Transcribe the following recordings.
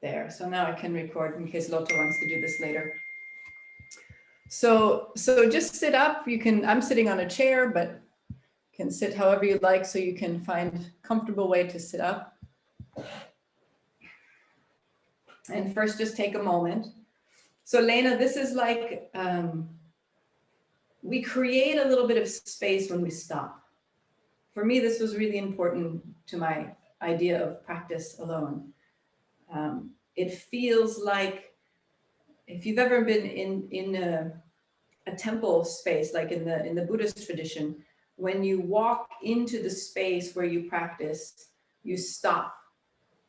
There. So now I can record in case Lotta wants to do this later. So just sit up. You can, I'm sitting on a chair, but can sit however you like, so you can find a comfortable way to sit up. And first, just take a moment. So Lena, this is like, we create a little bit of space when we stop. For me, this was really important to my idea of practice alone. It feels like, if you've ever been in a temple space, like in the Buddhist tradition, when you walk into the space where you practice, you stop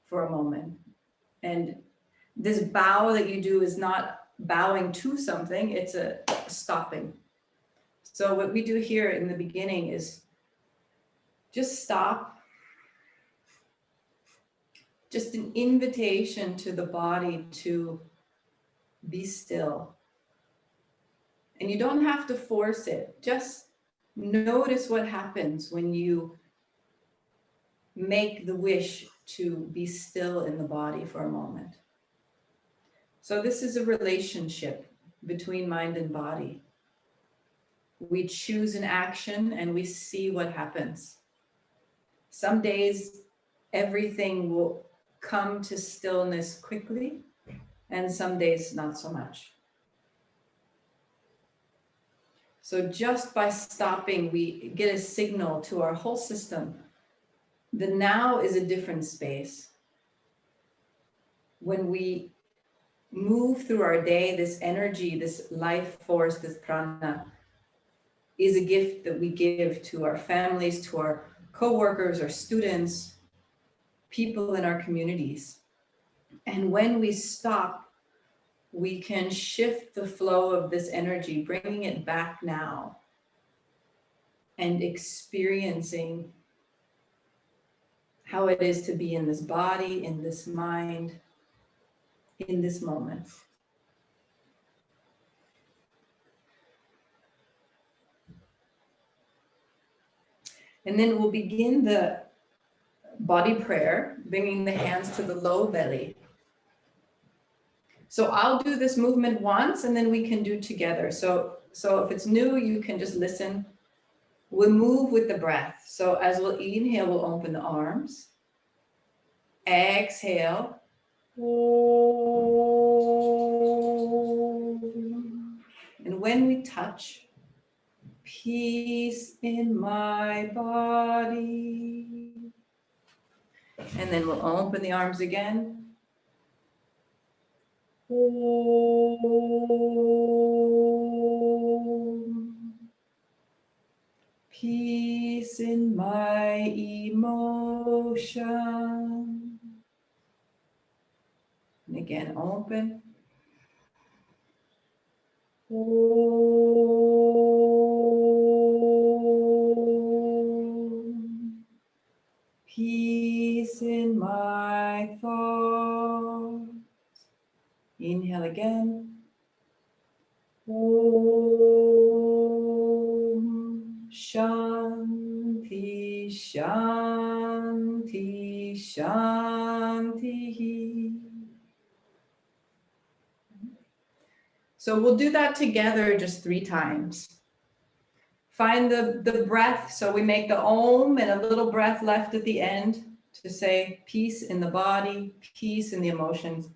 for a moment. And this bow that you do is not bowing to something, it's a stopping. So what we do here in the beginning is just stop. Just an invitation to the body to be still. And you don't have to force it. Just notice what happens when you make the wish to be still in the body for a moment. So this is a relationship between mind and body. We choose an action and we see what happens. Some days everything will come to stillness quickly, and some days not so much. So just by stopping, we get a signal to our whole system. The now is a different space. When we move through our day, this energy, this life force, this prana, is a gift that we give to our families, to our co-workers, our students, people in our communities. And when we stop, we can shift the flow of this energy, bringing it back now and experiencing how it is to be in this body, in this mind, in this moment. And then we'll begin the body prayer, bringing the hands to the low belly. So I'll do this movement once and then we can do together. So if it's new, you can just listen. We'll move with the breath. So as we'll inhale, we'll open the arms. Exhale. And when we touch, peace in my body. And then we'll open the arms again. Peace in my emotion. And again, open. Peace in my thoughts. Inhale again. Om Shanti Shanti Shanti. So we'll do that together just 3 times. Find the breath. So we make the Om and a little breath left at the end to say peace in the body, peace in the emotions,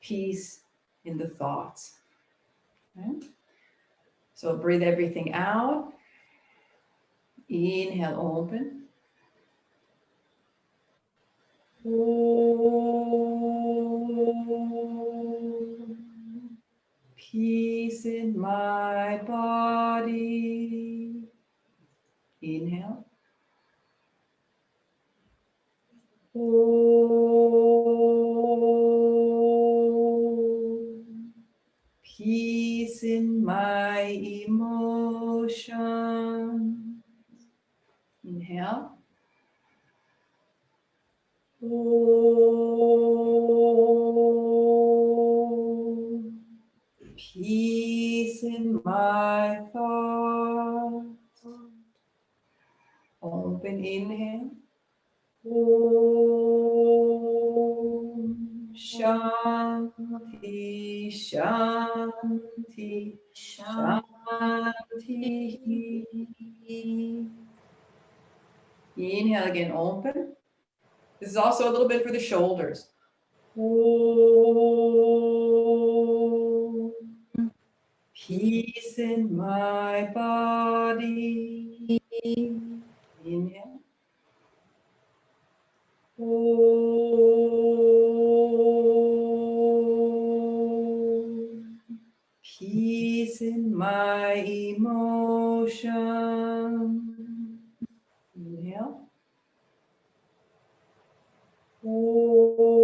peace in the thoughts. Okay? So breathe everything out. Inhale, open. Peace in my body. Inhale. Peace in my emotions. Inhale. Peace in my thoughts. Open inhale. Om Shanti, Shanti, Shanti. Inhale again, open. This is also a little bit for the shoulders. Oh, peace in my body. Inhale. Oh, peace in my emotions. Inhale. Oh,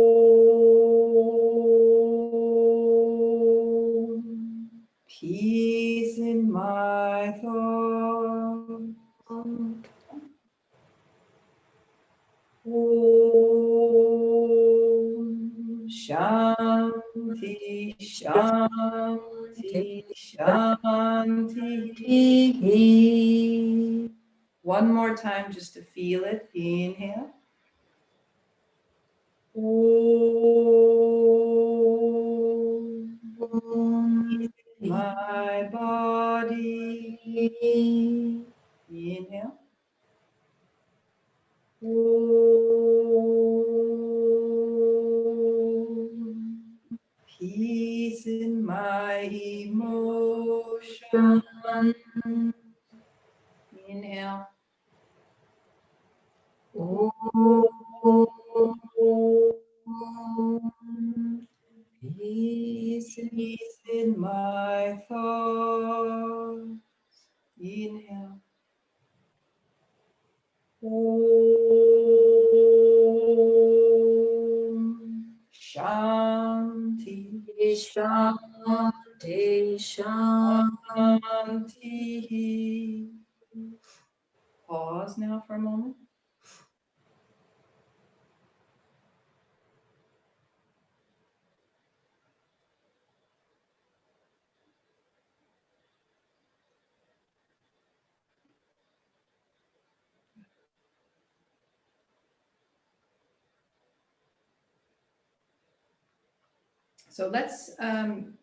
peace in my thoughts. Om Shanti, Shanti, Shanti. One more time just to feel it. Inhale. Om my body. Inhale. Om peace in my emotions. Inhale. Peace in my thoughts. Inhale. Om Shanti, Shanti, Shanti. Pause now for a moment. So let's,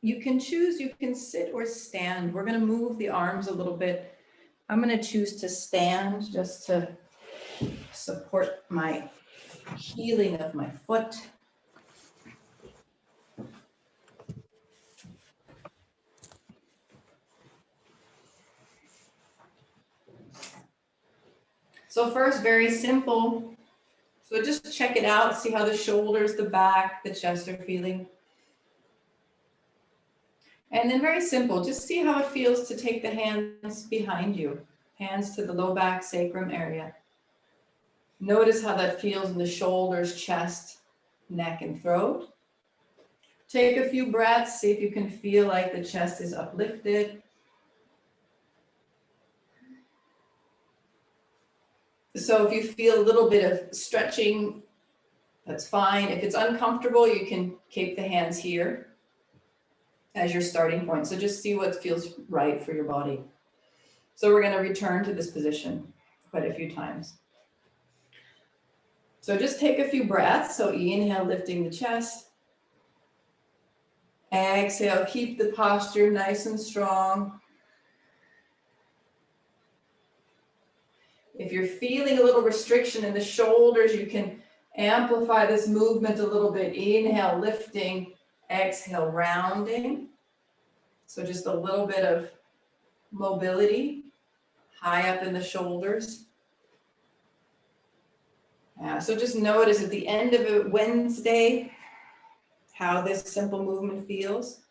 you can choose, you can sit or stand. We're going to move the arms a little bit. I'm going to choose to stand just to support my healing of my foot. So first, very simple. So just check it out, see how the shoulders, the back, the chest are feeling. And then very simple, just see how it feels to take the hands behind you, hands to the low back, sacrum area. Notice how that feels in the shoulders, chest, neck, and throat. Take a few breaths, see if you can feel like the chest is uplifted. So if you feel a little bit of stretching, that's fine. If it's uncomfortable, you can keep the hands here as your starting point. So just see what feels right for your body. So we're going to return to this position quite a few times. So just take a few breaths. So inhale, lifting the chest. Exhale, keep the posture nice and strong. If you're feeling a little restriction in the shoulders, you can amplify this movement a little bit. Inhale, lifting. Exhale, rounding. So just a little bit of mobility high up in the shoulders. So just notice at the end of a Wednesday how this simple movement feels.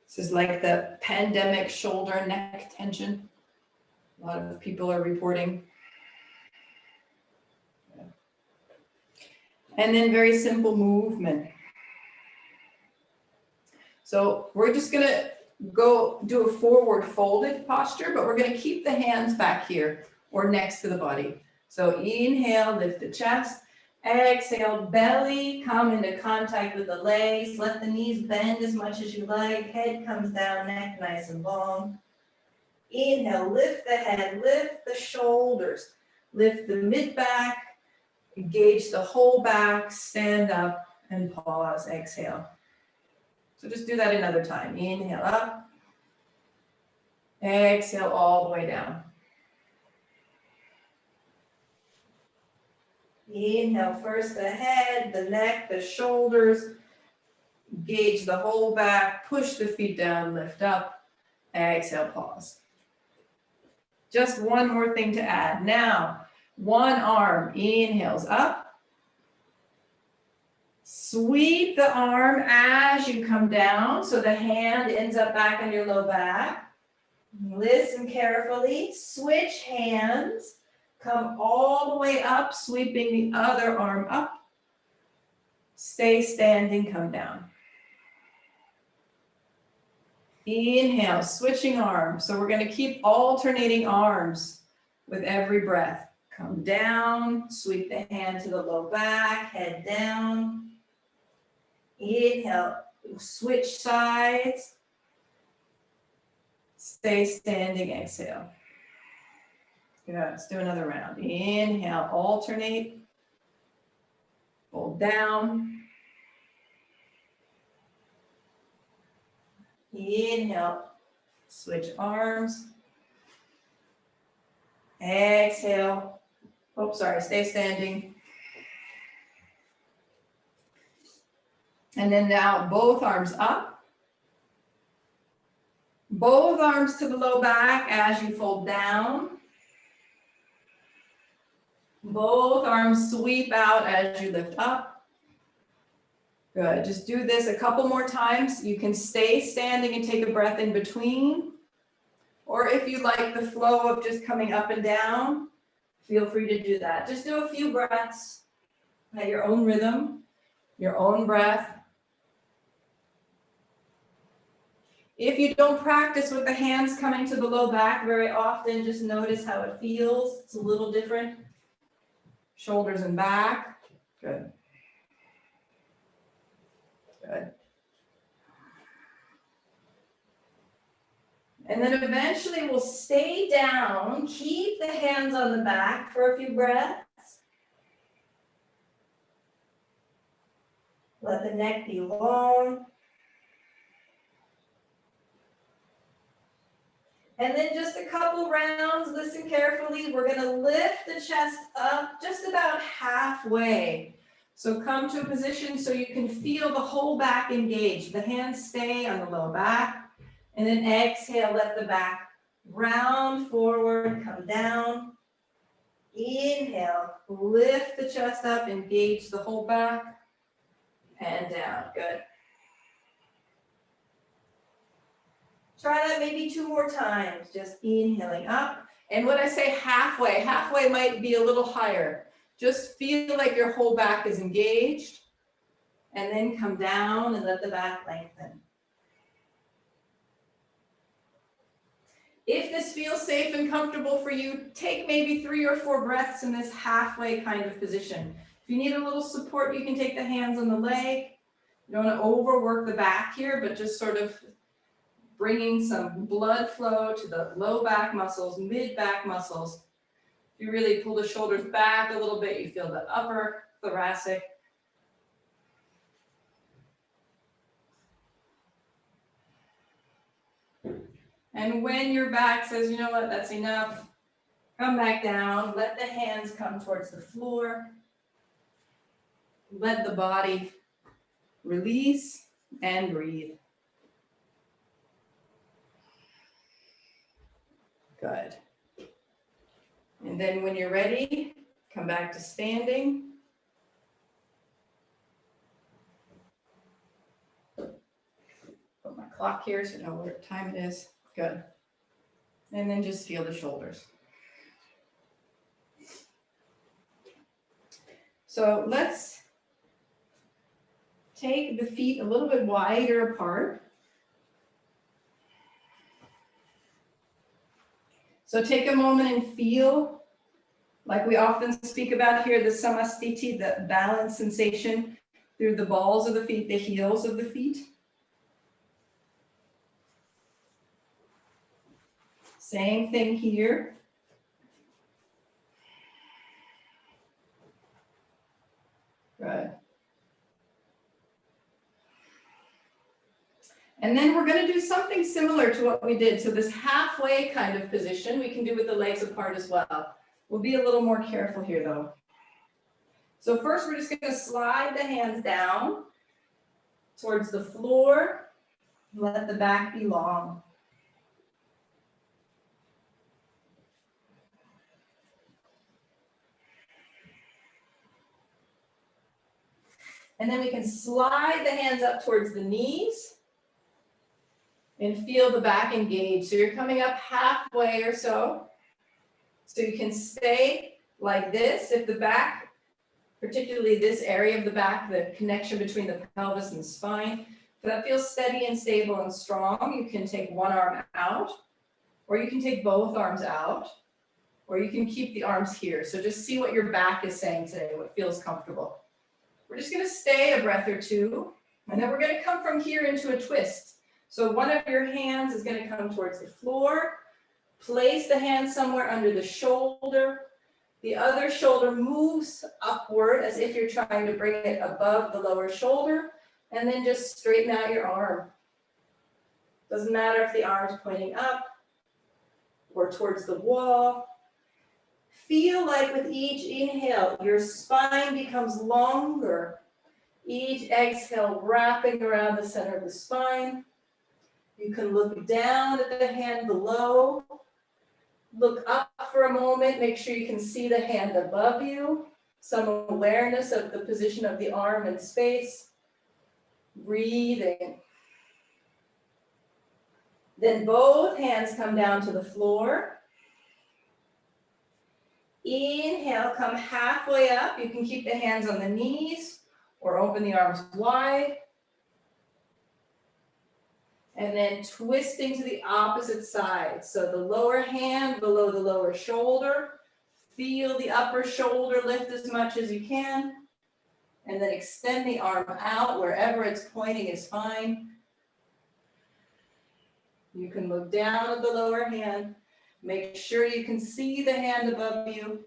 This is like the pandemic shoulder neck tension. A lot of people are reporting. And then very simple movement. So we're just going to go do a forward folded posture, but we're going to keep the hands back here or next to the body. So inhale, lift the chest. Exhale, belly, come into contact with the legs. Let the knees bend as much as you like. Head comes down, neck nice and long. Inhale, lift the head, lift the shoulders. Lift the mid back, engage the whole back, stand up and pause, exhale. So just do that another time. Inhale up, exhale all the way down. Inhale first the head, the neck, the shoulders. Engage the whole back, push the feet down, lift up, exhale, pause. Just one more thing to add. Now, one arm inhales up. Sweep the arm as you come down, so the hand ends up back on your low back. Listen carefully. Switch hands. Come all the way up, sweeping the other arm up. Stay standing, come down. Inhale, switching arms. So we're going to keep alternating arms with every breath. Come down, sweep the hand to the low back, head down. Inhale, switch sides. Stay standing, exhale. Good, let's do another round. Inhale, alternate. Fold down. Inhale, switch arms. Exhale. Oh, sorry, stay standing. And then now both arms up. Both arms to the low back as you fold down. Both arms sweep out as you lift up. Good, just do this a couple more times. You can stay standing and take a breath in between. Or if you like the flow of just coming up and down, feel free to do that. Just do a few breaths at your own rhythm, your own breath. If you don't practice with the hands coming to the low back very often, just notice how it feels. It's a little different. Shoulders and back. Good. Good. And then eventually we'll stay down, keep the hands on the back for a few breaths. Let the neck be long. And then just a couple rounds, listen carefully. We're gonna lift the chest up just about halfway. So come to a position so you can feel the whole back engaged. The hands stay on the low back. And then exhale, let the back round forward, come down. Inhale, lift the chest up, engage the whole back, and down, good. Try that maybe 2 more times, just inhaling up. And when I say halfway, halfway might be a little higher. Just feel like your whole back is engaged, and then come down and let the back lengthen. If this feels safe and comfortable for you, take maybe 3 or 4 breaths in this halfway kind of position. If you need a little support, you can take the hands on the leg. You don't want to overwork the back here, but just sort of bringing some blood flow to the low back muscles, mid back muscles. If you really pull the shoulders back a little bit, you feel the upper thoracic. And when your back says, you know what, that's enough, come back down, let the hands come towards the floor. Let the body release and breathe. Good. And then when you're ready, come back to standing. Put my clock here so I know what time it is. Good. And then just feel the shoulders. So let's take the feet a little bit wider apart. So take a moment and feel, like we often speak about here, the samastiti, the balance sensation through the balls of the feet, the heels of the feet. Same thing here. Good. And then we're going to do something similar to what we did. So this halfway kind of position we can do with the legs apart as well. We'll be a little more careful here though. So first we're just going to slide the hands down towards the floor. Let the back be long. And then we can slide the hands up towards the knees and feel the back engage. So you're coming up halfway or so. So you can stay like this. If the back, particularly this area of the back, the connection between the pelvis and the spine, if that feels steady and stable and strong, you can take one arm out, or you can take both arms out, or you can keep the arms here. So just see what your back is saying today, what feels comfortable. We're just going to stay a breath or two, and then we're going to come from here into a twist. So one of your hands is going to come towards the floor. Place the hand somewhere under the shoulder. The other shoulder moves upward as if you're trying to bring it above the lower shoulder, and then just straighten out your arm. Doesn't matter if the arm's pointing up or towards the wall. Feel like with each inhale, your spine becomes longer. Each exhale wrapping around the center of the spine. You can look down at the hand below. Look up for a moment. Make sure you can see the hand above you. Some awareness of the position of the arm in space. Breathing. Then both hands come down to the floor. Inhale, come halfway up. You can keep the hands on the knees or open the arms wide. And then twisting to the opposite side. So the lower hand below the lower shoulder. Feel the upper shoulder lift as much as you can. And then extend the arm out wherever it's pointing is fine. You can look down at the lower hand. Make sure you can see the hand above you.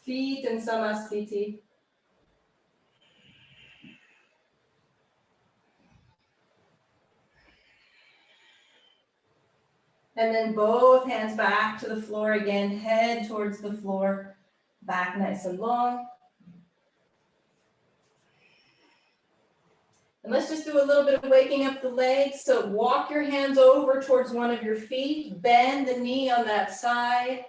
Feet in Samasthiti. And then both hands back to the floor again, head towards the floor, back nice and long. And let's just do a little bit of waking up the legs. So walk your hands over towards one of your feet, bend the knee on that side,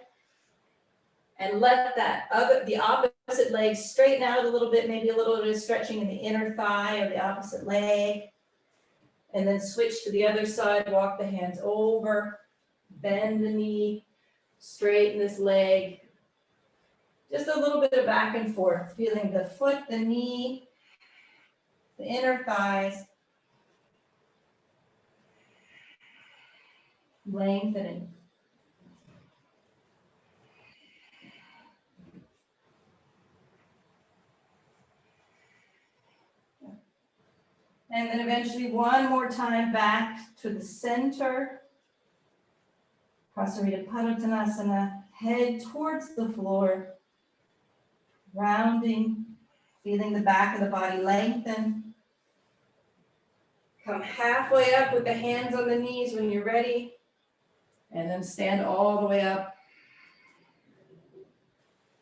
and let the opposite leg straighten out a little bit, maybe a little bit of stretching in the inner thigh of the opposite leg. And then switch to the other side, walk the hands over, bend the knee, straighten this leg. Just a little bit of back and forth, feeling the foot, the knee, the inner thighs, lengthening. And then eventually one more time back to the center. Prasarita Padottanasana, head towards the floor, rounding, feeling the back of the body lengthen. Come halfway up with the hands on the knees when you're ready, and then stand all the way up.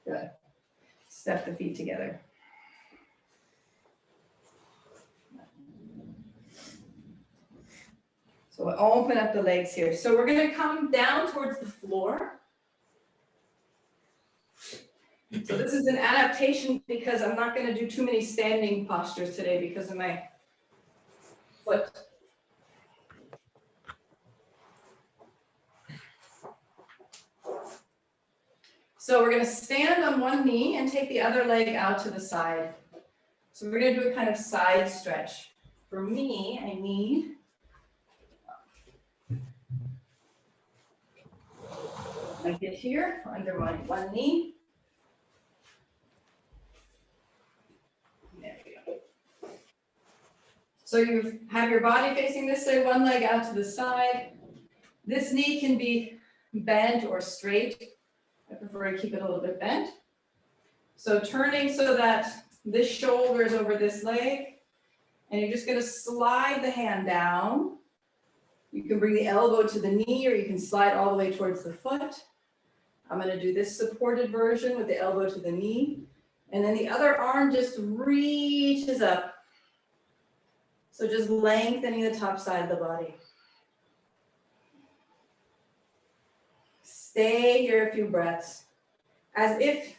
Good. Step the feet together. So we'll open up the legs here. So we're going to come down towards the floor. So this is an adaptation because I'm not going to do too many standing postures today because of my foot. So we're going to stand on one knee and take the other leg out to the side. So we're going to do a kind of side stretch. For me, I need I get here under my one knee. There we go. So you have your body facing this way, one leg out to the side. This knee can be bent or straight. I prefer to keep it a little bit bent. So turning so that this shoulder is over this leg, and you're just going to slide the hand down. You can bring the elbow to the knee, or you can slide all the way towards the foot. I'm going to do this supported version with the elbow to the knee, and then the other arm just reaches up. So just lengthening the top side of the body. Stay here a few breaths, as if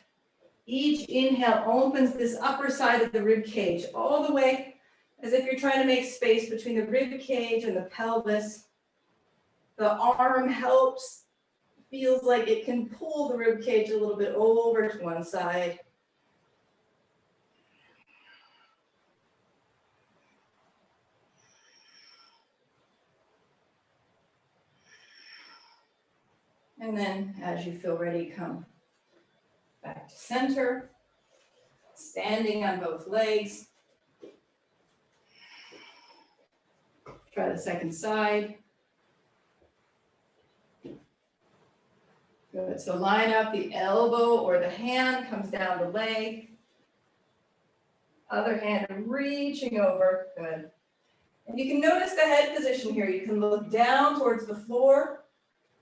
each inhale opens this upper side of the rib cage all the way, as if you're trying to make space between the rib cage and the pelvis. The arm helps, feels like it can pull the rib cage a little bit over to one side. And then as you feel ready, come back to center, standing on both legs. Try the second side. Good, so line up, the elbow or the hand comes down the leg. Other hand reaching over, good. And you can notice the head position here. You can look down towards the floor.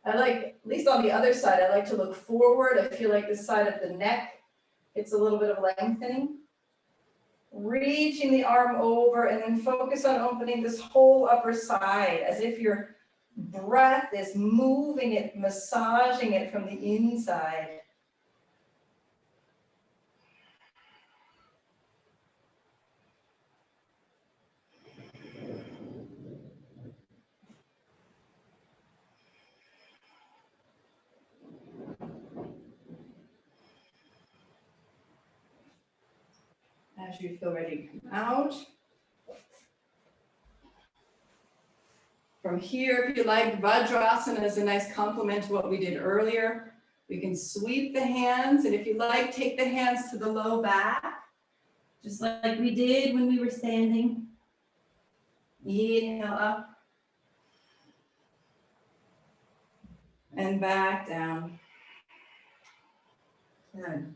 I like, at least on the other side, I like to look forward. I feel like this side of the neck, it's a little bit of lengthening. Reaching the arm over, and then focus on opening this whole upper side as if your breath is moving it, massaging it from the inside. As you feel ready to come out. From here, if you like, Vajrasana is a nice complement to what we did earlier. We can sweep the hands, and if you like, take the hands to the low back, just like we did when we were standing. Inhale up. And back down. Good.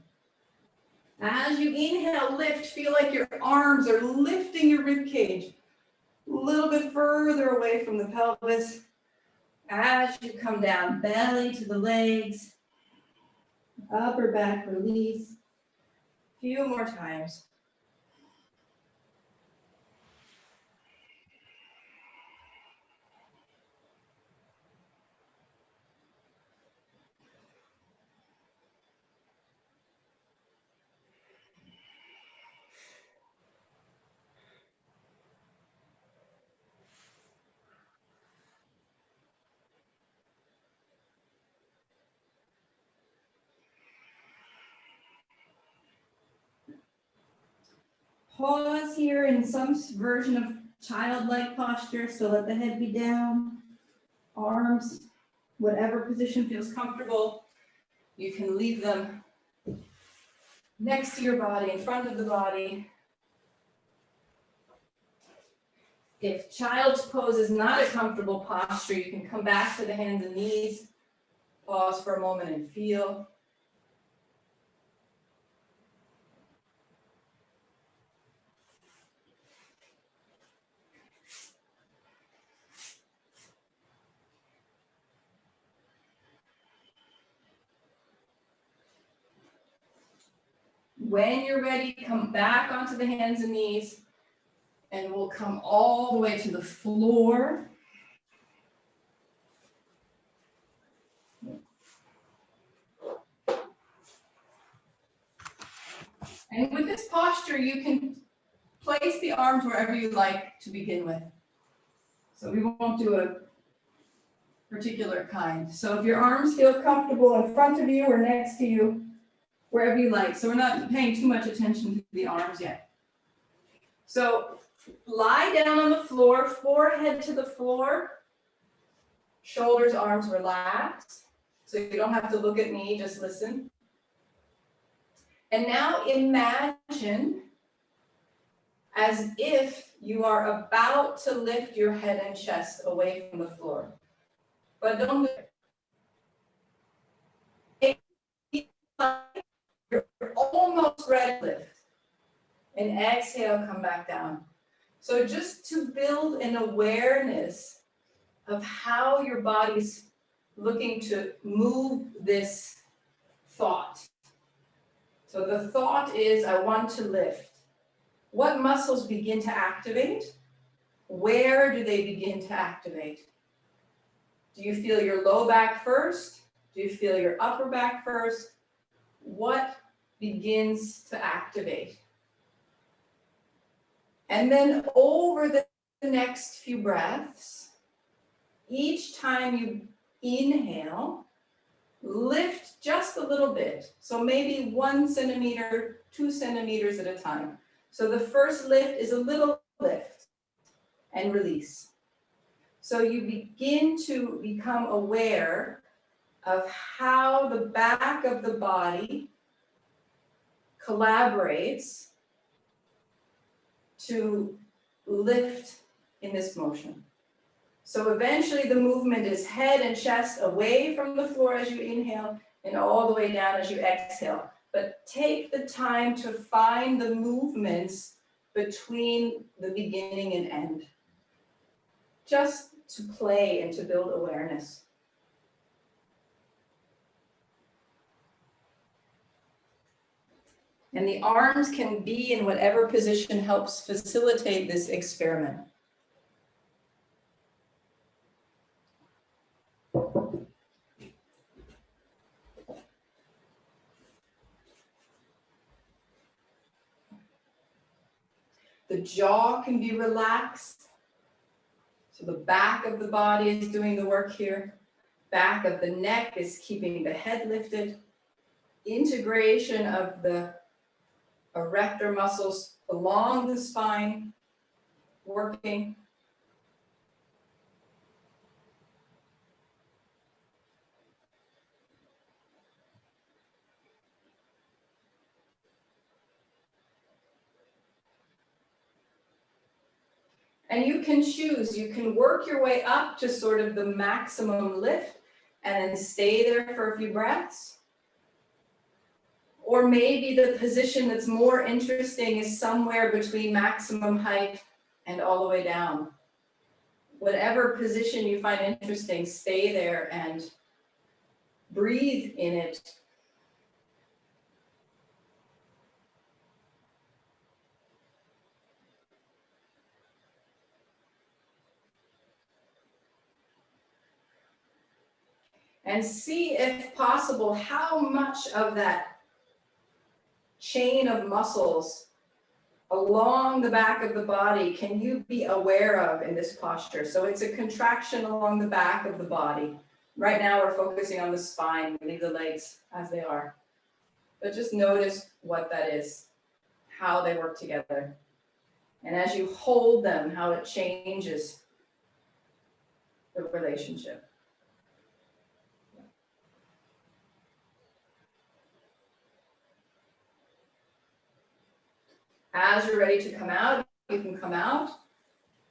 As you inhale, lift, feel like your arms are lifting your rib cage a little bit further away from the pelvis. As you come down, belly to the legs, upper back release. A few more times. Pause here in some version of childlike posture, so let the head be down, arms, whatever position feels comfortable. You can leave them next to your body, in front of the body. If child's pose is not a comfortable posture, you can come back to the hands and knees, pause for a moment and feel. When you're ready, come back onto the hands and knees, and we'll come all the way to the floor. And with this posture, you can place the arms wherever you like to begin with. So we won't do a particular kind. So if your arms feel comfortable in front of you or next to you, wherever you like. So we're not paying too much attention to the arms yet. So lie down on the floor, forehead to the floor, shoulders, arms relaxed. So you don't have to look at me, just listen. And now imagine as if you are about to lift your head and chest away from the floor. But don't you're almost and exhale, come back down. So just to build an awareness of how your body's looking to move this thought. So the thought is, I want to lift. What muscles begin to activate? Where do they begin to activate? Do you feel your low back first? Do you feel your upper back first? What begins to activate? And then over the next few breaths, each time you inhale, lift just a little bit. So maybe 1 centimeter, 2 centimeters at a time. So the first lift is a little lift and release. So you begin to become aware of how the back of the body collaborates to lift in this motion. So eventually the movement is head and chest away from the floor as you inhale and all the way down as you exhale. But take the time to find the movements between the beginning and end, just to play and to build awareness. And the arms can be in whatever position helps facilitate this experiment. The jaw can be relaxed. So the back of the body is doing the work here. Back of the neck is keeping the head lifted. Integration of the erector muscles along the spine working. And you can choose, you can work your way up to sort of the maximum lift and then stay there for a few breaths. Or maybe the position that's more interesting is somewhere between maximum height and all the way down. Whatever position you find interesting, stay there and breathe in it. And see, if possible, how much of that chain of muscles along the back of the body can you be aware of in this posture. So it's a contraction along the back of the body. Right now we're focusing on the spine. We leave the legs as they are. But just notice what that is, how they work together. And as you hold them, how it changes the relationship. As you're ready to come out, you can come out.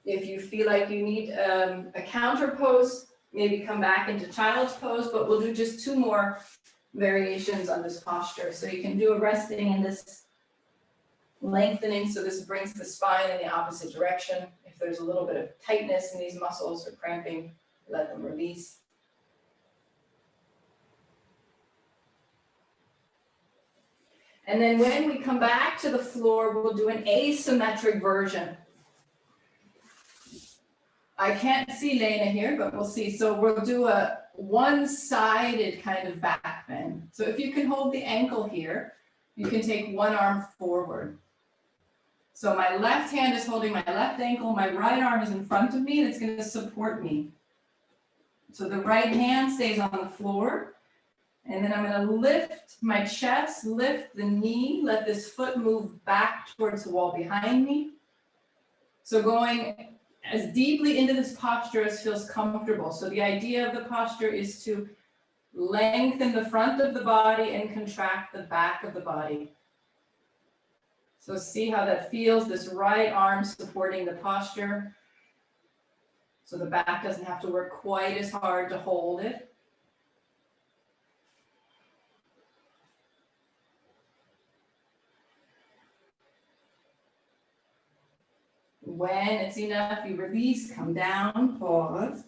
If you feel like you need a counter pose, maybe come back into child's pose, but we'll do just 2 more variations on this posture. So you can do a resting in this lengthening, so this brings the spine in the opposite direction. If there's a little bit of tightness in these muscles or cramping, let them release. And then when we come back to the floor, we'll do an asymmetric version. I can't see Lena here, but we'll see. So we'll do a one-sided kind of back bend. So if you can hold the ankle here, you can take one arm forward. So my left hand is holding my left ankle, my right arm is in front of me, and it's going to support me. So the right hand stays on the floor. And then I'm going to lift my chest, lift the knee, let this foot move back towards the wall behind me. So going as deeply into this posture as feels comfortable. So the idea of the posture is to lengthen the front of the body and contract the back of the body. So see how that feels, this right arm supporting the posture. So the back doesn't have to work quite as hard to hold it. When it's enough, you release, come down, pause.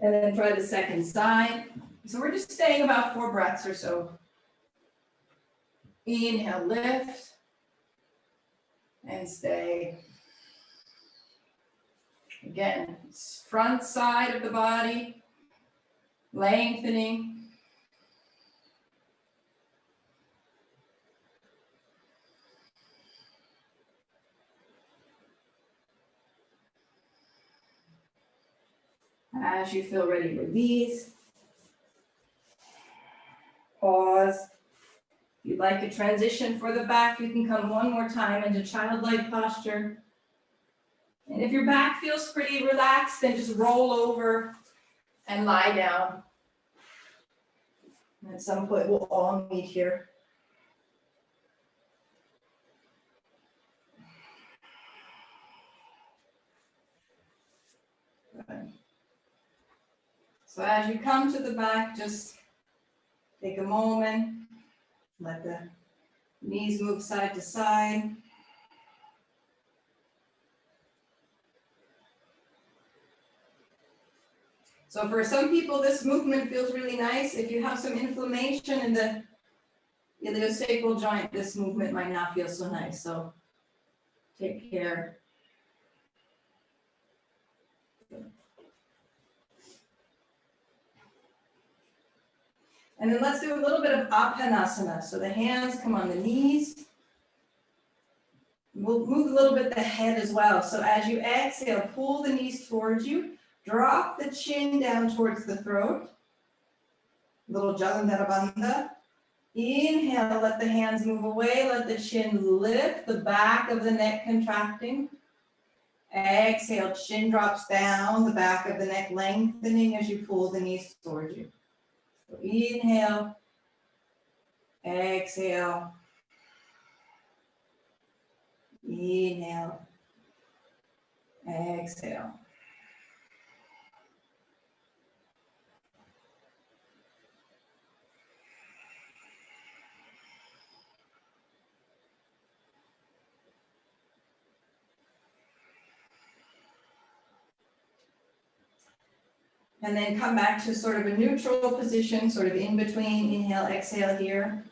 And then try the second side. So we're just staying about 4 breaths or so. Inhale, lift, and stay. Again, front side of the body, lengthening. As you feel ready, release. Pause. If you'd like to transition for the back, you can come one more time into childlike posture. And if your back feels pretty relaxed, then just roll over and lie down. At some point, we'll all meet here. Good. So as you come to the back, just take a moment, let the knees move side to side. So for some people, this movement feels really nice. If you have some inflammation in the iliosacral joint, this movement might not feel so nice. So take care. And then let's do a little bit of Apanasana. So the hands come on the knees. We'll move a little bit the head as well. So as you exhale, pull the knees towards you. Drop the chin down towards the throat. Little Jalandhara Bandha. Inhale, let the hands move away. Let the chin lift, the back of the neck contracting. Exhale, chin drops down, the back of the neck lengthening as you pull the knees towards you. So inhale, exhale, inhale, exhale. And then come back to sort of a neutral position, sort of in between, inhale, exhale here.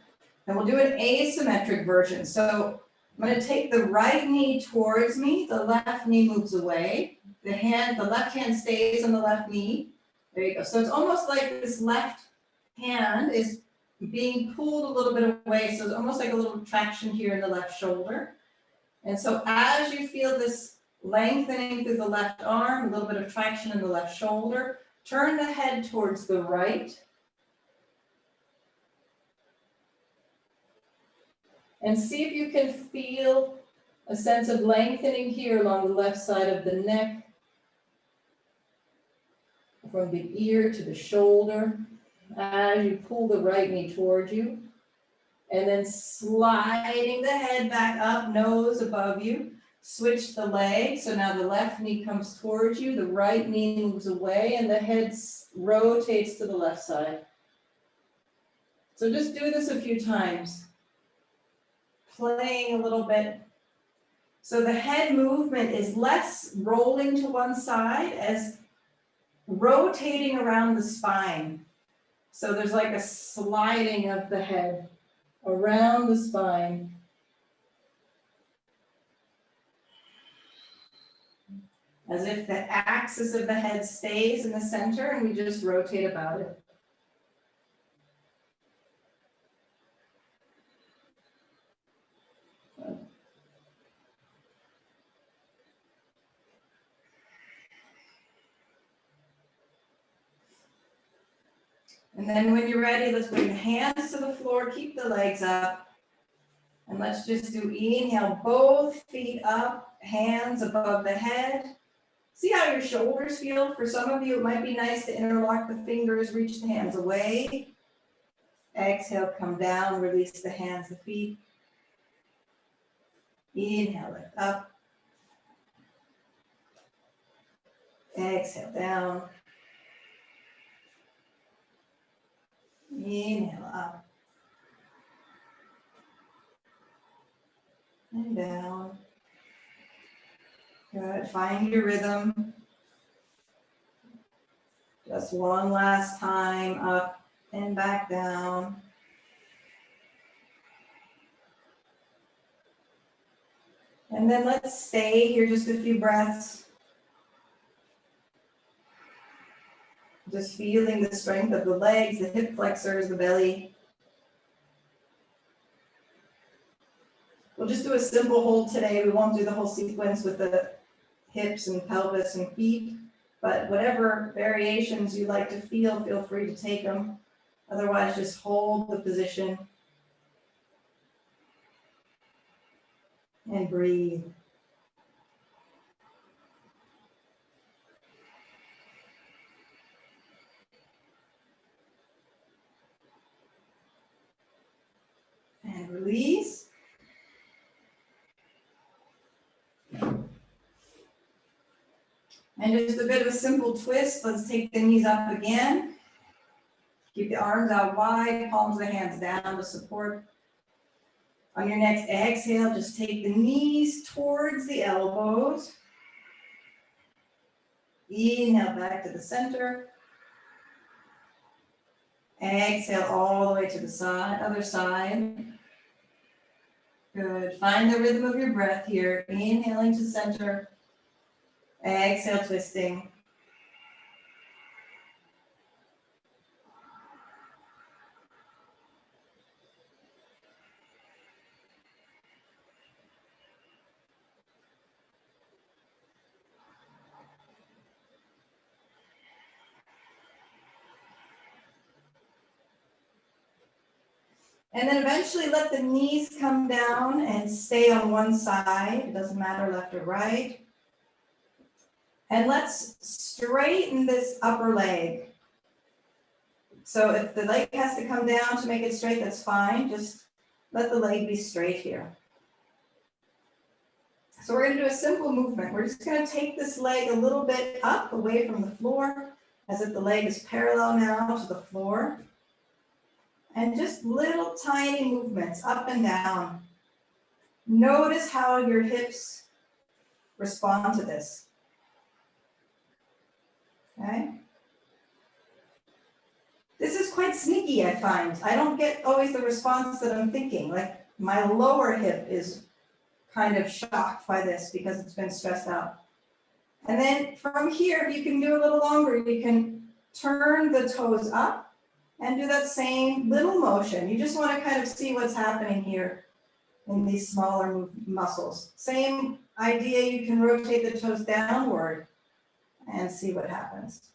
And we'll do an asymmetric version. So I'm going to take the right knee towards me, the left knee moves away. The left hand stays on the left knee. There you go. So it's almost like this left hand is being pulled a little bit away. So it's almost like a little traction here in the left shoulder. And so as you feel this lengthening through the left arm, a little bit of traction in the left shoulder, turn the head towards the right. And see if you can feel a sense of lengthening here along the left side of the neck, from the ear to the shoulder, as you pull the right knee towards you. And then sliding the head back up, nose above you. Switch the leg, so now the left knee comes towards you, the right knee moves away, and the head rotates to the left side. So just do this a few times, playing a little bit. So the head movement is less rolling to one side as rotating around the spine. So there's like a sliding of the head around the spine. As if the axis of the head stays in the center and we just rotate about it. And then when you're ready, let's bring the hands to the floor, keep the legs up. And let's just do inhale, both feet up, hands above the head. See how your shoulders feel? For some of you, it might be nice to interlock the fingers, reach the hands away. Exhale, come down, release the hands, the feet. Inhale, lift up. Exhale, down. Inhale up and down. Good. Find your rhythm. Just one last time, up and back down. And then let's stay here just a few breaths. Just feeling the strength of the legs, the hip flexors, the belly. We'll just do a simple hold today. We won't do the whole sequence with the hips and pelvis and feet, but whatever variations you like to feel free to take them. Otherwise, just hold the position and breathe. And release. And just a bit of a simple twist. Let's take the knees up again. Keep the arms out wide, palms of the hands down to support. On your next exhale, just take the knees towards the elbows. Inhale back to the center. Exhale all the way to the side, other side. Good. Find the rhythm of your breath here. Inhaling to center. Exhale, twisting. And then eventually let the knees come down and stay on one side. It doesn't matter left or right. And let's straighten this upper leg. So if the leg has to come down to make it straight, that's fine. Just let the leg be straight here. So we're going to do a simple movement. We're just going to take this leg a little bit up away from the floor, as if the leg is parallel now to the floor. And just little tiny movements up and down. Notice how your hips respond to this. Okay? This is quite sneaky, I find. I don't get always the response that I'm thinking. Like my lower hip is kind of shocked by this because it's been stressed out. And then from here, if you can do a little longer, you can turn the toes up and do that same little motion. You just want to kind of see what's happening here in these smaller muscles. Same idea, you can rotate the toes downward and see what happens.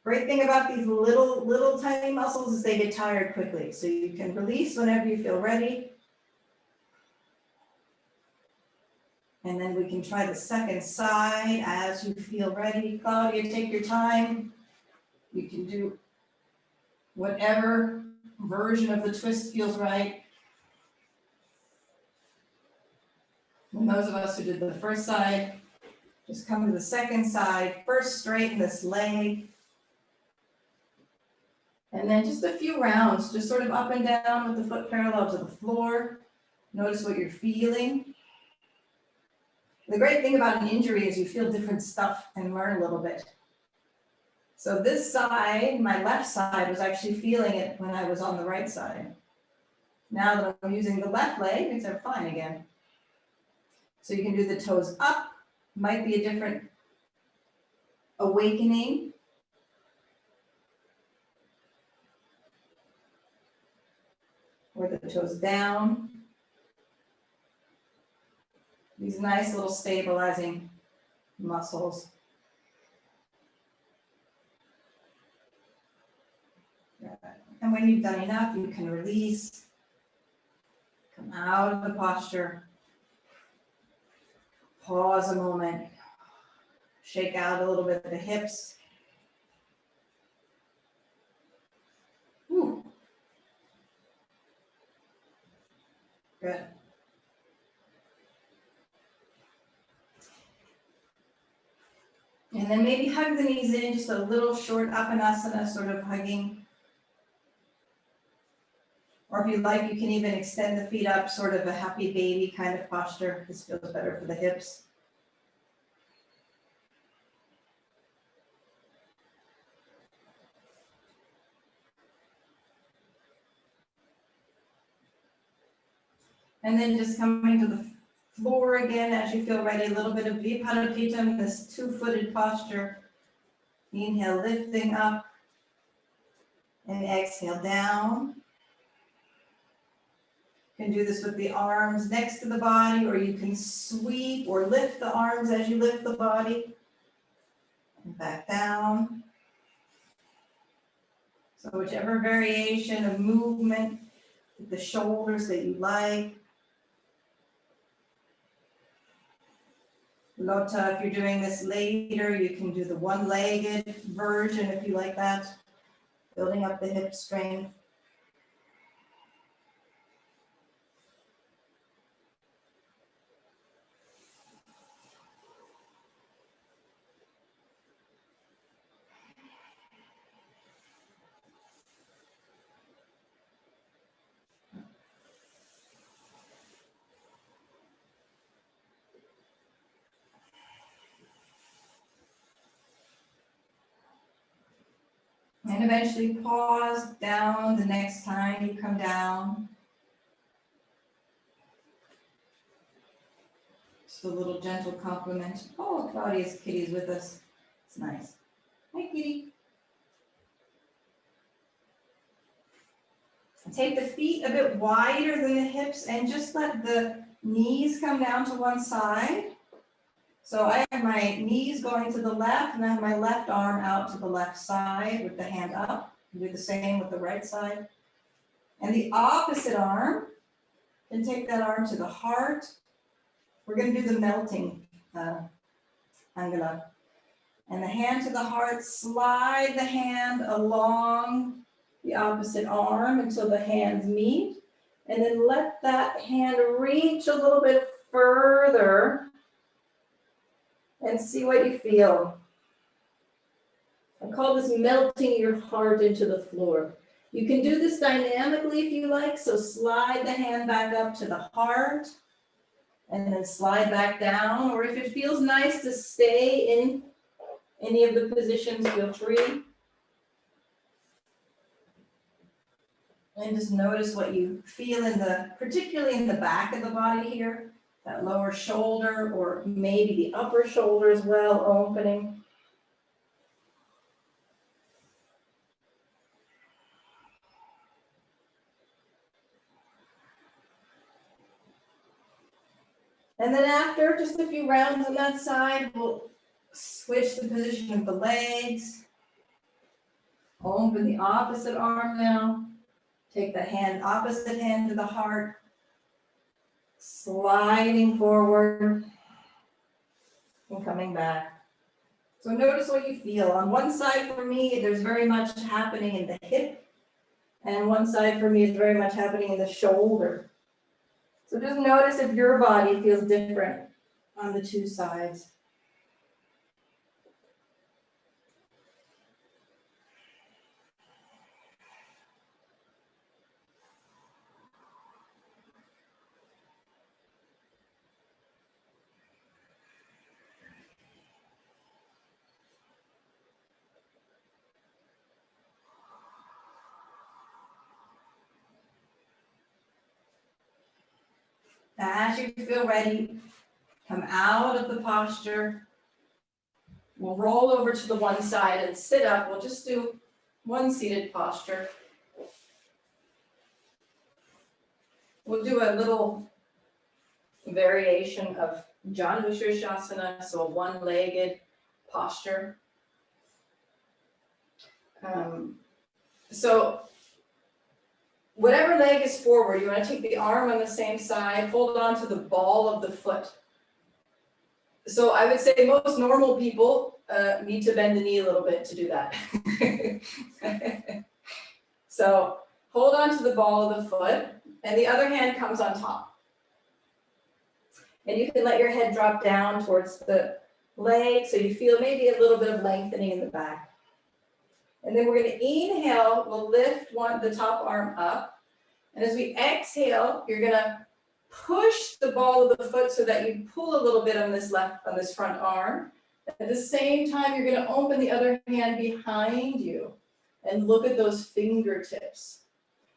Great thing about these little tiny muscles is they get tired quickly. So you can release whenever you feel ready. And then we can try the second side as you feel ready. Claudia, take your time. You can do whatever version of the twist feels right. And those of us who did the first side, just come to the second side. First, straighten this leg. And then just a few rounds, just sort of up and down with the foot parallel to the floor. Notice what you're feeling. The great thing about an injury is you feel different stuff and learn a little bit. So this side, my left side, was actually feeling it when I was on the right side. Now that I'm using the left leg, things are fine again. So you can do the toes up, might be a different awakening. Or the toes down. These nice little stabilizing muscles. And when you've done enough, you can release, come out of the posture, pause a moment, shake out a little bit of the hips. Whew. Good. And then maybe hug the knees in, just a little short Apanasana, sort of hugging. Or if you like, you can even extend the feet up, sort of a happy baby kind of posture. This feels better for the hips. And then just coming to the floor again as you feel ready, a little bit of Viparamita, this two-footed posture. Inhale, lifting up, and exhale down. You can do this with the arms next to the body, or you can sweep or lift the arms as you lift the body. And back down. So whichever variation of movement with the shoulders that you like. Lota, if you're doing this later, you can do the one-legged version if you like that, building up the hip strength. And eventually pause down the next time you come down. Just a little gentle compliment. Oh, Claudia's kitty's with us. It's nice. Hi, kitty. Take the feet a bit wider than the hips and just let the knees come down to one side. So I have my knees going to the left and I have my left arm out to the left side with the hand up. Do the same with the right side. And the opposite arm, and take that arm to the heart. We're going to do the melting Angala. And the hand to the heart, slide the hand along the opposite arm until the hands meet. And then let that hand reach a little bit further and see what you feel. I call this melting your heart into the floor. You can do this dynamically if you like, so slide the hand back up to the heart and then slide back down, or if it feels nice to stay in any of the positions, feel free. And just notice what you feel particularly in the back of the body here, that lower shoulder, or maybe the upper shoulder as well, opening. And then after just a few rounds on that side, we'll switch the position of the legs. Open the opposite arm now. Take the opposite hand to the heart. Sliding forward and coming back. So notice what you feel. On one side for me, there's very much happening in the hip. And one side for me is very much happening in the shoulder. So just notice if your body feels different on the two sides. As you feel ready, come out of the posture. We'll roll over to the one side and sit up. We'll just do one seated posture. We'll do a little variation of Janu Shirshasana, so a one-legged posture. So whatever leg is forward, you want to take the arm on the same side, hold on to the ball of the foot. So I would say most normal people need to bend the knee a little bit to do that. So hold on to the ball of the foot, and the other hand comes on top. And you can let your head drop down towards the leg, so you feel maybe a little bit of lengthening in the back. And then we're going to inhale, we'll lift the top arm up. And as we exhale, you're going to push the ball of the foot so that you pull a little bit on this front arm. At the same time, you're going to open the other hand behind you and look at those fingertips.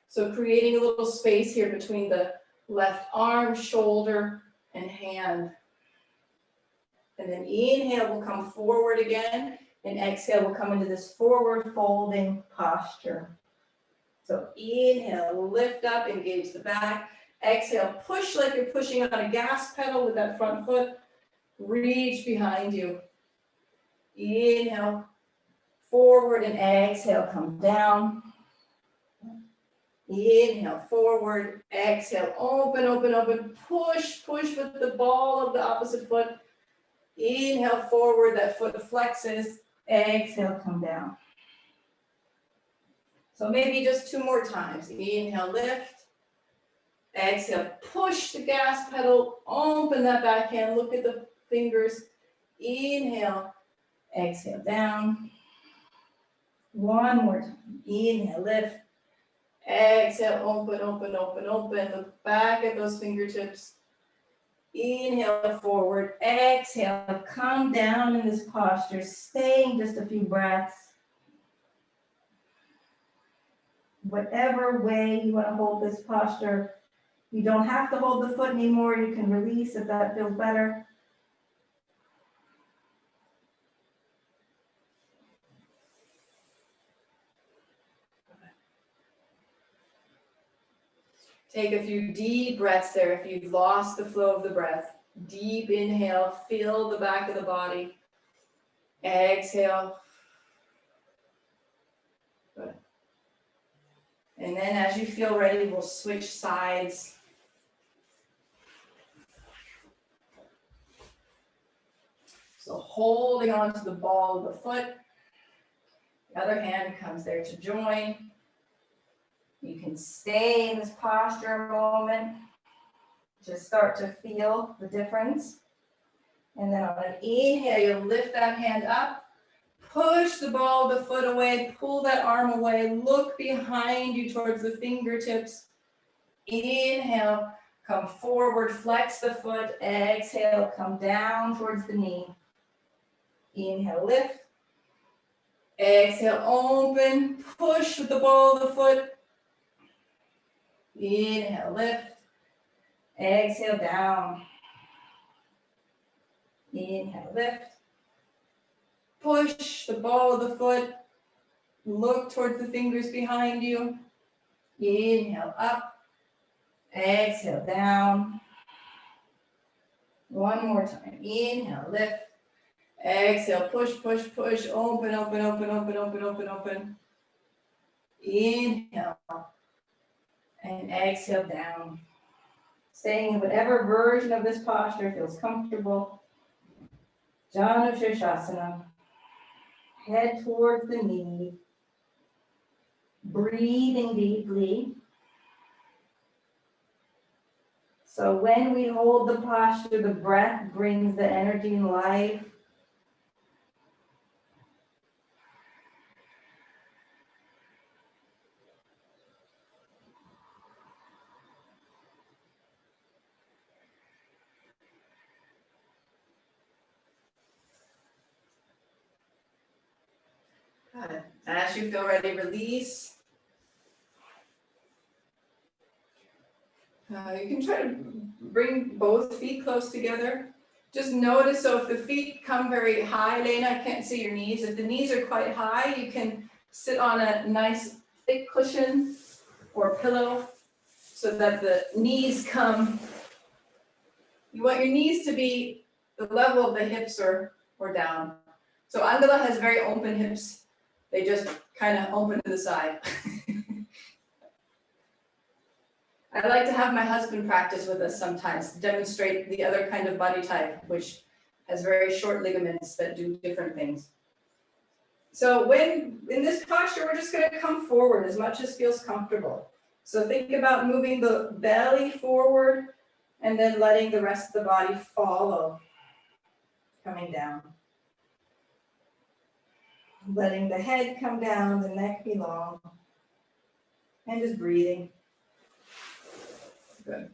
So creating a little space here between the left arm, shoulder, and hand. And then inhale, we'll come forward again, and exhale, we'll come into this forward folding posture. So inhale, lift up, engage the back. Exhale, push like you're pushing on a gas pedal with that front foot. Reach behind you. Inhale, forward, and exhale, come down. Inhale, forward, exhale, open, open, open, push, push with the ball of the opposite foot. Inhale, forward, that foot flexes, exhale, come down. So maybe just 2 more times. Inhale, lift. Exhale, push the gas pedal, open that back hand, look at the fingers. Inhale, exhale, down. 1 more time. Inhale, lift. Exhale, open, open, open, open. Look back at those fingertips. Inhale, forward. Exhale, come down in this posture, staying just a few breaths. Whatever way you want to hold this posture, you don't have to hold the foot anymore. You can release if that feels better. Take a few deep breaths there if you've lost the flow of the breath. Deep inhale, fill the back of the body. Exhale. Good. And then as you feel ready, we'll switch sides. So holding on to the ball of the foot. The other hand comes there to join. You can stay in this posture a moment. Just start to feel the difference. And then on an inhale, you'll lift that hand up. Push the ball of the foot away. Pull that arm away. Look behind you towards the fingertips. Inhale, come forward, flex the foot. Exhale, come down towards the knee. Inhale, lift. Exhale, open. Push with the ball of the foot. Inhale, lift. Exhale, down. Inhale, lift. Push the ball of the foot. Look towards the fingers behind you. Inhale, up. Exhale, down. 1 more time. Inhale, lift. Exhale, push, push, push. Open, open, open, open, open, open, open. Inhale. And exhale, down. Staying in whatever version of this posture feels comfortable. Janu Shirshasana. Head towards the knee. Breathing deeply. So when we hold the posture, the breath brings the energy and life. Good. As you feel ready, release. You can try to bring both feet close together. Just notice, so if the feet come very high, Lena, I can't see your knees. If the knees are quite high, you can sit on a nice thick cushion or pillow so that the knees come. You want your knees to be the level of the hips or down. So Angela has very open hips. They just kind of open to the side. I like to have my husband practice with us sometimes to demonstrate the other kind of body type, which has very short ligaments that do different things. So when in this posture, we're just going to come forward as much as feels comfortable. So think about moving the belly forward and then letting the rest of the body follow. coming down. Letting the head come down, the neck be long, and just breathing. Good.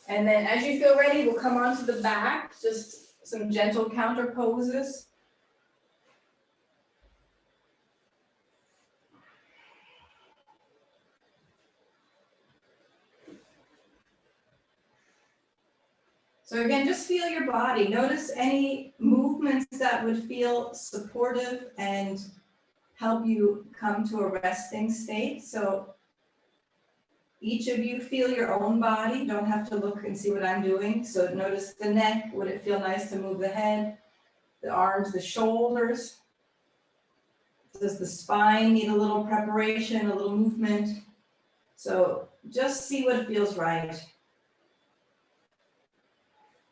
And then as you feel ready, we'll come onto the back, just some gentle counter poses. So again, just feel your body. Notice any movements that would feel supportive and help you come to a resting state. So each of you feel your own body. Don't have to look and see what I'm doing. So notice the neck. Would it feel nice to move the head, the arms, the shoulders? Does the spine need a little preparation, a little movement? So just see what feels right.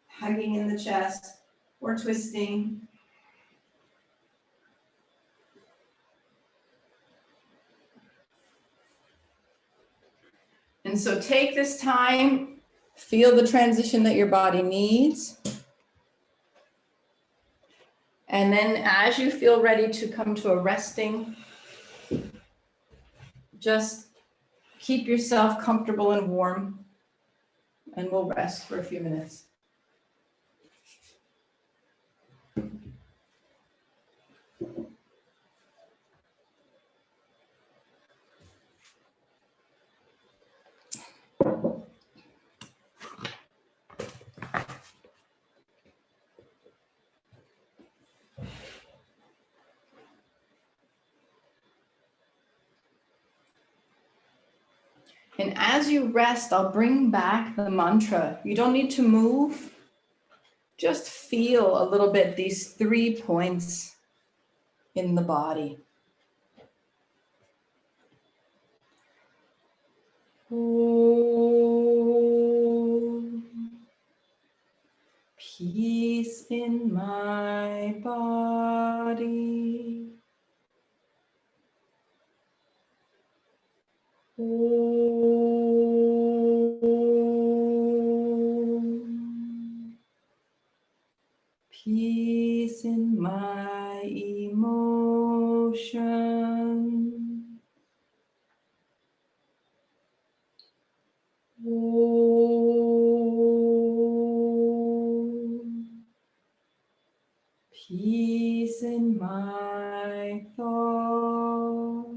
Hugging in the chest or twisting. And so take this time, feel the transition that your body needs. And then as you feel ready to come to a resting, just keep yourself comfortable and warm, and we'll rest for a few minutes. And as you rest, I'll bring back the mantra. You don't need to move. Just feel a little bit these 3 points in the body. Peace in my body. Peace in my emotion. Peace in my thoughts.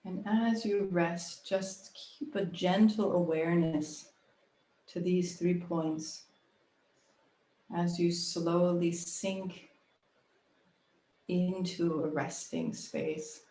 And as you rest, just keep a gentle awareness to these 3 points as you slowly sink into a resting space.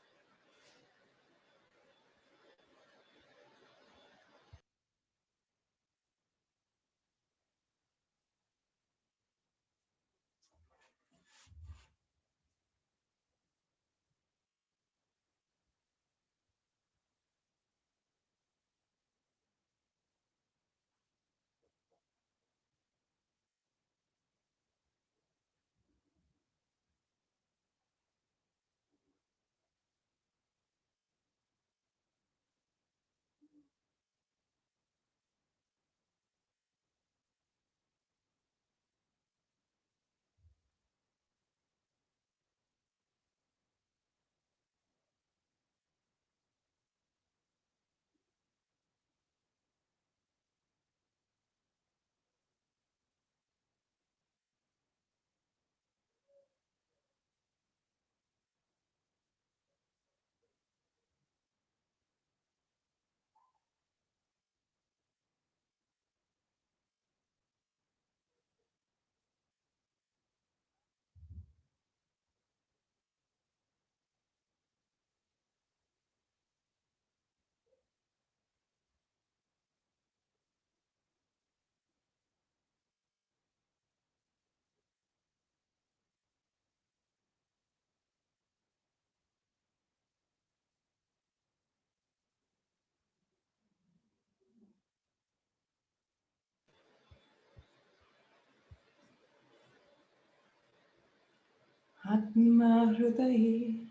Atma hrudaye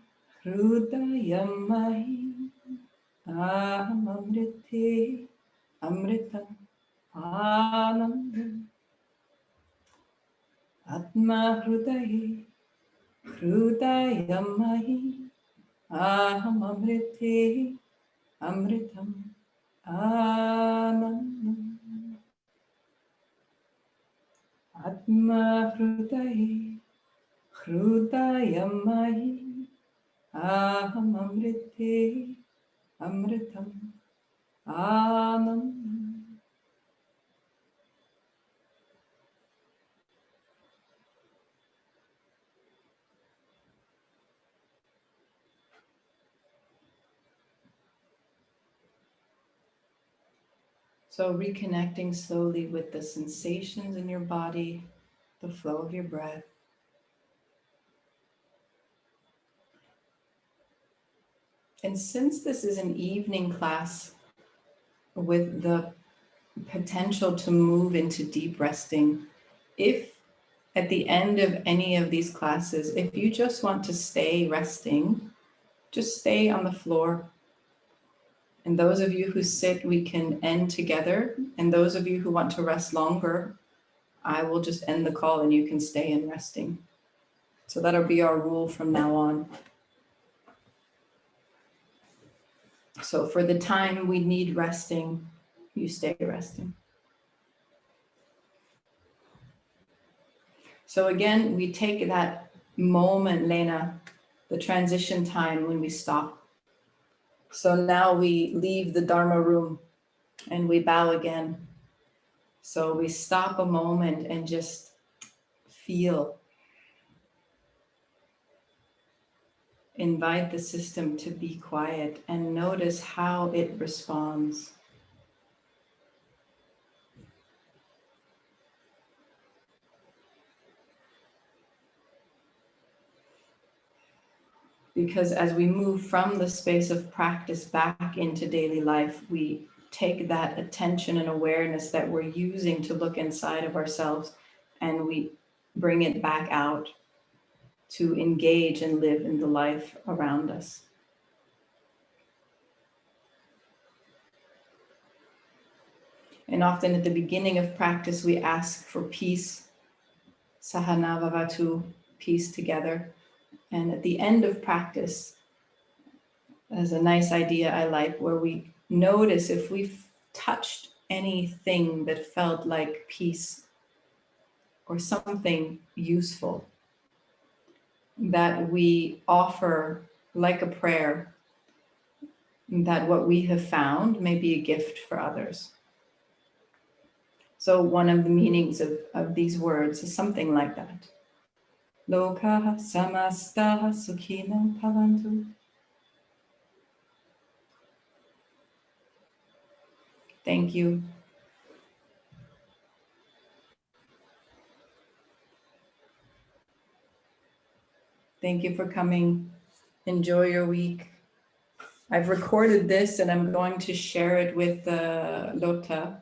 hrudayamahi aham amrite amritam anandam. Atma hrudaye hrudayamahi aham amrite amritam anandam. Atma hrudaye hrudayamahi aham amrite amritam anandam. So reconnecting slowly with the sensations in your body, the flow of your breath. And since this is an evening class with the potential to move into deep resting, if at the end of any of these classes, if you just want to stay resting, just stay on the floor. And those of you who sit, we can end together. And those of you who want to rest longer, I will just end the call and you can stay in resting. So that'll be our rule from now on. So for the time we need resting, you stay resting. So again, we take that moment, Lena, the transition time when we stop. So now we leave the Dharma room and we bow again. So we stop a moment and just feel. Invite the system to be quiet and notice how it responds. Because as we move from the space of practice back into daily life, we take that attention and awareness that we're using to look inside of ourselves and we bring it back out to engage and live in the life around us. And often at the beginning of practice, we ask for peace, sahana bhavatu, peace together. And at the end of practice, there's a nice idea I like where we notice if we've touched anything that felt like peace or something useful, that we offer like a prayer, that what we have found may be a gift for others. So one of the meanings of these words is something like that. Lokaha samastaha sukhinam bhavantu. Thank you. Thank you for coming. Enjoy your week. I've recorded this and I'm going to share it with Lota.